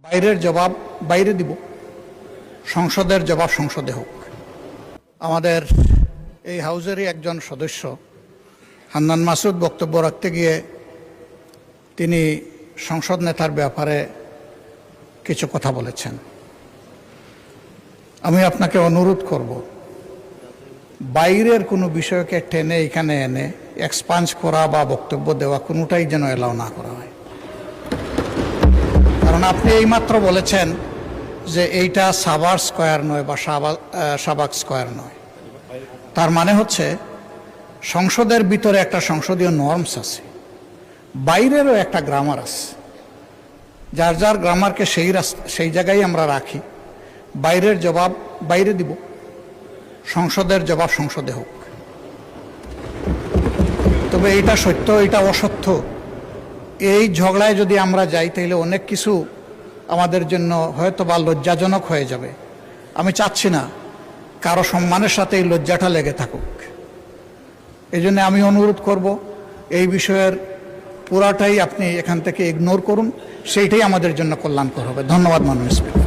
বাইরের জবাব বাইরে দিব, সংসদের জবাব সংসদে হোক। আমাদের এই হাউজেরই একজন সদস্য হান্নান মাসুদ বক্তব্য রাখতে গিয়ে তিনি সংসদ নেতার ব্যাপারে কিছু কথা বলেছেন। আমি আপনাকে অনুরোধ করব, বাইরের কোনো বিষয়কে টেনে এখানে এনে এক্সপাঞ্জ করা বা বক্তব্য দেওয়া কোনোটাই যেন এলাও না করা হয়। কারণ আপনি এইমাত্র বলেছেন যে এইটা সাভার স্কয়ার নয় বা শাহবাগ স্কয়ার নয়। তার মানে হচ্ছে সংসদের ভিতরে একটা সংসদীয় নর্মস আছে, বাইরেরও একটা গ্রামার আছে। যার যার গ্রামারকে সেই জায়গায় আমরা রাখি। বাইরের জবাব বাইরে দিব, সংসদের জবাব সংসদে হোক। তবে এটা সত্য, এটা অসত্য, এই ঝগড়ায় যদি আমরা যাই তাহলে অনেক কিছু আমাদের জন্য হয়তো বা লজ্জাজনক হয়ে যাবে। আমি চাচ্ছি না কারো সম্মানের সাথে এই লজ্জাটা লেগে থাকুক। এই জন্য আমি অনুরোধ করব, এই বিষয়ের পুরাটাই আপনি এখান থেকে ইগনোর করুন, সেইটাই আমাদের জন্য কল্যাণকর হবে। ধন্যবাদ মাননীয় স্পিকার।